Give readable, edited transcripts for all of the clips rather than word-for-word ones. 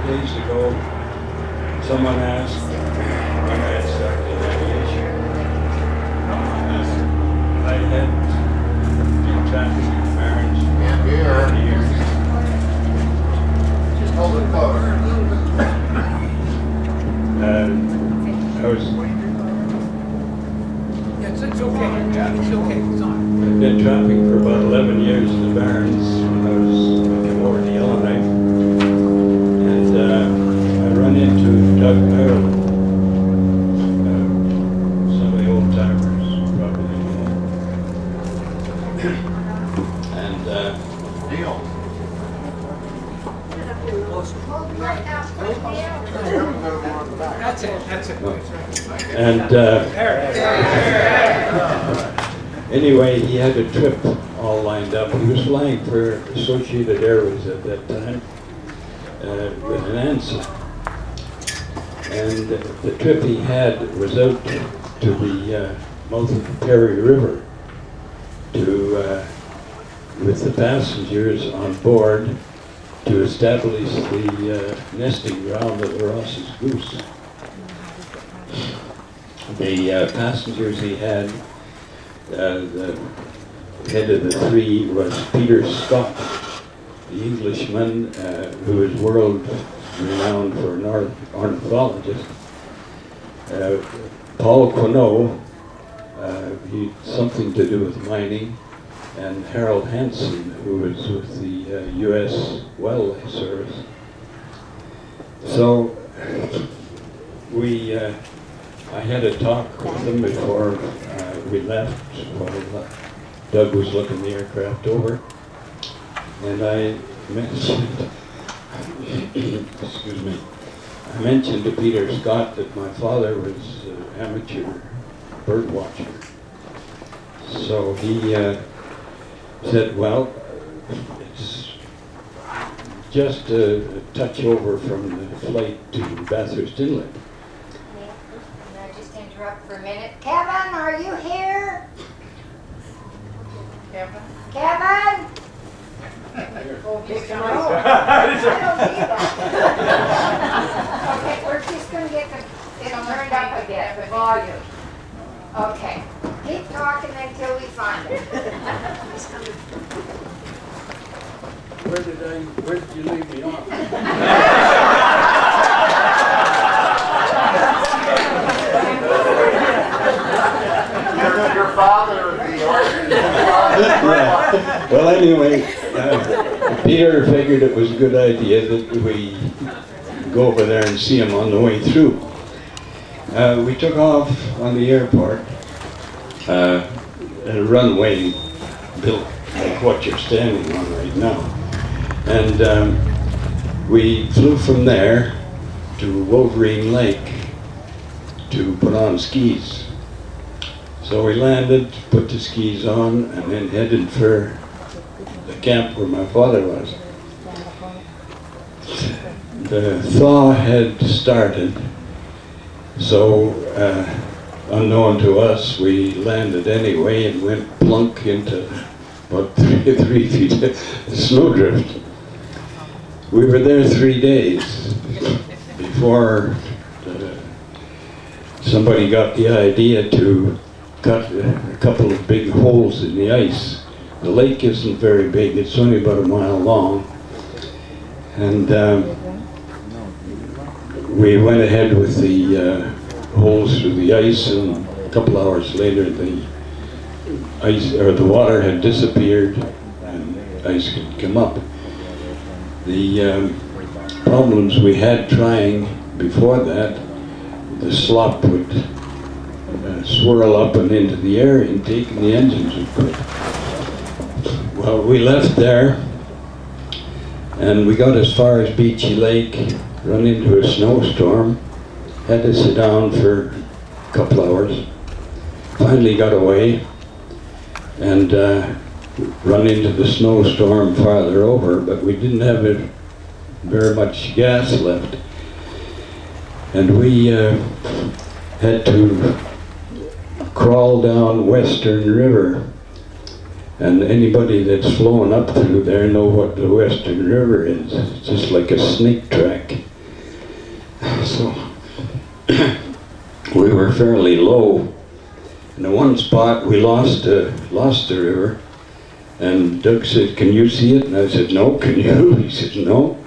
days ago, someone asked when I had started in aviation. I had been trapping barons for 30 years. Just hold it close. I was. It's okay. It's okay. It's on. I've been trapping for about 11 years in the barrens when I was over the Yellowknife. And I run into Doug Ireland. Some of the old timers probably know. And Neil. That's it. That's it. and anyway, he had a trip all lined up. He was flying for Associated Airways at that time with an Anson. And the trip he had was out to the mouth of the Perry River to, with the passengers on board to establish the nesting ground of the Ross's goose. The passengers he had, the head of the three was Peter Scott, the Englishman who is world renowned for an ornithologist. Paul Quinault, he had something to do with mining, and Harold Hansen, who was with the U.S. Wildlife Service. So I had a talk with them before we left, while Doug was looking the aircraft over, and I mentioned, excuse me, I mentioned to Peter Scott that my father was an amateur bird watcher. So he said, well, it's just a touch over from the flight to Bathurst Inlet. Can I just interrupt for a minute? Kevin, are you here? Kevin? Kevin? Oh, Mr. Rowe. I don't see that. Okay, we're just going to get it turned up a bit, the volume. Okay. Keep talking until we find it. Where did you leave me off? Your father would be Yeah. Well, anyway, Peter figured it was a good idea that we go over there and see him on the way through. We took off on the airport at a runway built like what you're standing on right now. And we flew from there to Wolverine Lake to put on skis. So we landed, put the skis on, and then headed for the camp where my father was. The thaw had started, so unknown to us, we landed anyway and went plunk into about 3 feet of snowdrift. We were there 3 days before somebody got the idea to cut a couple of big holes in the ice. The lake isn't very big, it's only about a mile long. And we went ahead with the holes through the ice, and a couple hours later the ice, or the water had disappeared and ice could come up. The problems we had trying before that, the slop would swirl up and into the air intake and the engines would quit. Well, we left there and we got as far as Beachy Lake, run into a snowstorm, had to sit down for a couple hours, finally got away and run into the snowstorm farther over, but we didn't have very much gas left. And we had to crawl down Western River. And anybody that's flown up through there know what the Western River is. It's just like a snake track. So we were fairly low. In the one spot we lost the river, and Doug said, "Can you see it?" And I said, "No." "Can you?" He said, "No."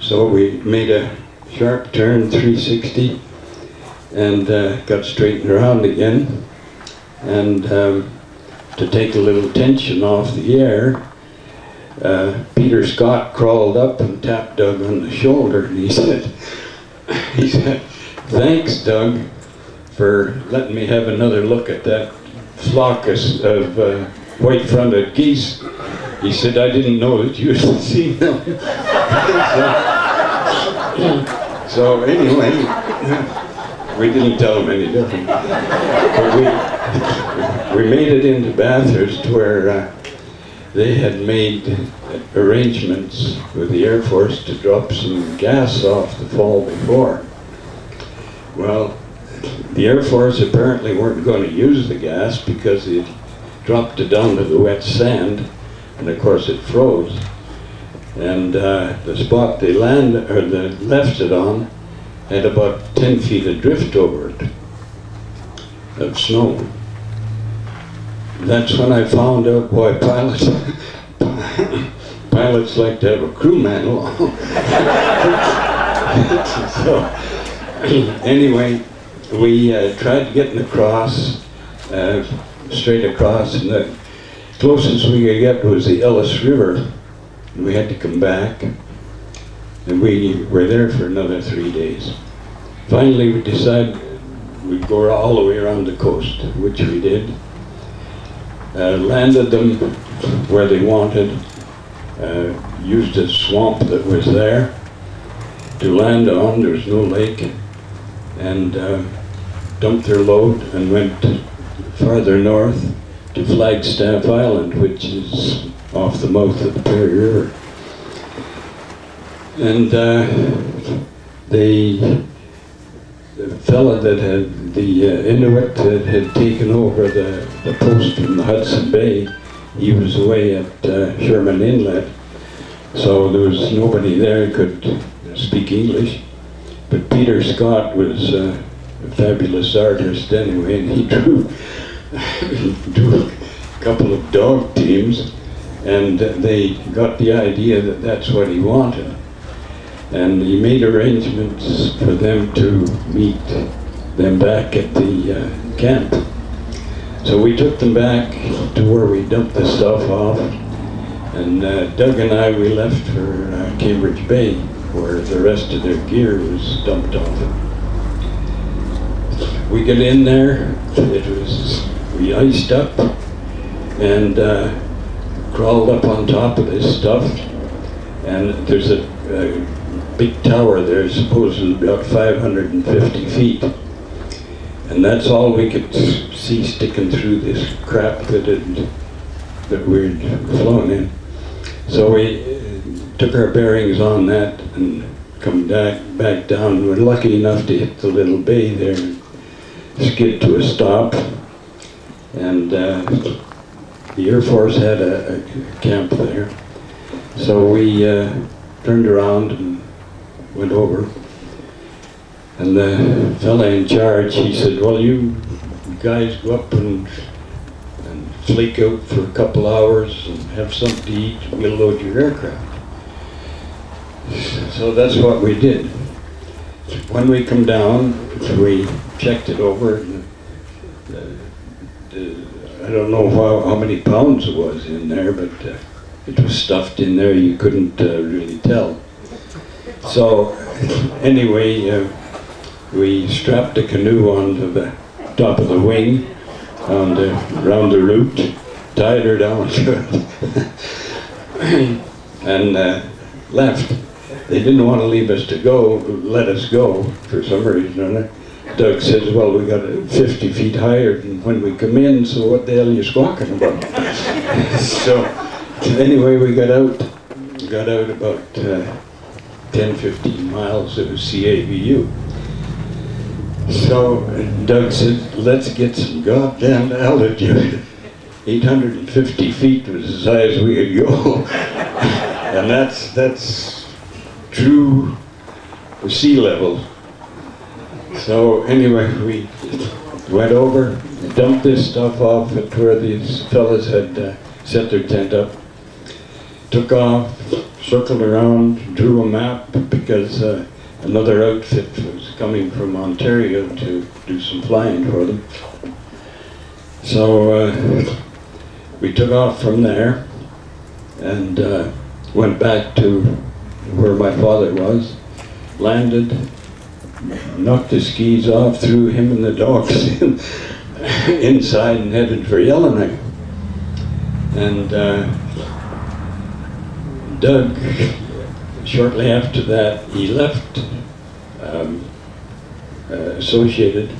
So we made a sharp turn, 360, and got straightened around again. And to take a little tension off the air, Peter Scott crawled up and tapped Doug on the shoulder, and he said, "Thanks, Doug, for letting me have another look at that flock of white-fronted geese." He said, "I didn't know that you had seen them." So anyway, we didn't tell him any different. But we made it into Bathurst, where they had made arrangements with the Air Force to drop some gas off the fall before. Well, the Air Force apparently weren't going to use the gas because they dropped it down to the wet sand, and of course it froze. And the spot they left it on had about 10 feet of drift over it, of snow. That's when I found out why pilots like to have a crewman along. So anyway, we tried getting across, straight across, and the closest we could get was the Ellis River. And we had to come back, and we were there for another 3 days. Finally, we decided we'd go all the way around the coast, which we did. Landed them where they wanted, used a swamp that was there to land on. There was no lake, and dumped their load and went farther north to Flagstaff Island, which is off the mouth of the Perry River. And the fella that had, the Inuit that had taken over the post in the Hudson Bay, he was away at Sherman Inlet, so there was nobody there who could speak English. But Peter Scott was a fabulous artist anyway, and he drew a couple of dog teams, and they got the idea that that's what he wanted. And he made arrangements for them to meet them back at the camp. So we took them back to where we dumped the stuff off, and Doug and I, we left for Cambridge Bay, where the rest of their gear was dumped off. We got in there, we iced up, and crawled up on top of this stuff, and there's a big tower there, supposedly about 550 feet, and that's all we could see sticking through this crap that we'd flown in. So we took our bearings on that and come back down. We're lucky enough to hit the little bay there and skid to a stop, and the Air Force had a camp there. So we turned around and went over, and the fella in charge, he said, "Well, you guys go up and flake out for a couple hours and have something to eat, and we'll load your aircraft." So that's what we did. When we come down, we checked it over, and I don't know how many pounds it was in there, but it was stuffed in there, you couldn't really tell. So anyway, we strapped the canoe onto the top of the wing, around the root, tied her down to it, and left. They didn't want to leave us to let us go for some reason. Doug says, "Well, we got 50 feet higher than when we come in, so what the hell are you squawking about?" So anyway, we got out about 10-15 miles of CAVU. So Doug said, "Let's get some goddamn altitude." 850 feet was as high as we could go. And that's true sea level So anyway, we went over, dumped this stuff off at where these fellas had set their tent up, took off, circled around, drew a map because another outfit was coming from Ontario to do some flying for them. So we took off from there and went back to where my father was, landed, knocked the skis off, threw him and the dogs inside and headed for Yellowknife. And Doug, shortly after that, he left Associated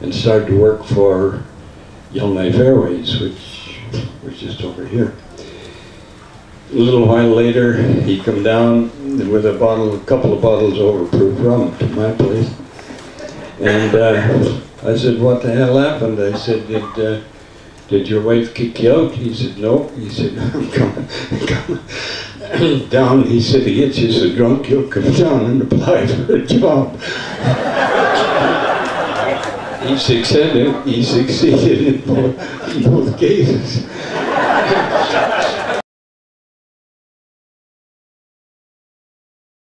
and started to work for Yellowknife Airways, which was just over here. A little while later, he come down with a couple of bottles of overproof rum to my place. And I said, what the hell happened? I said, did your wife kick you out? He said, no. He said, I'm coming down. He said, he gets you so drunk, you'll come down and apply for a job. He succeeded in both cases.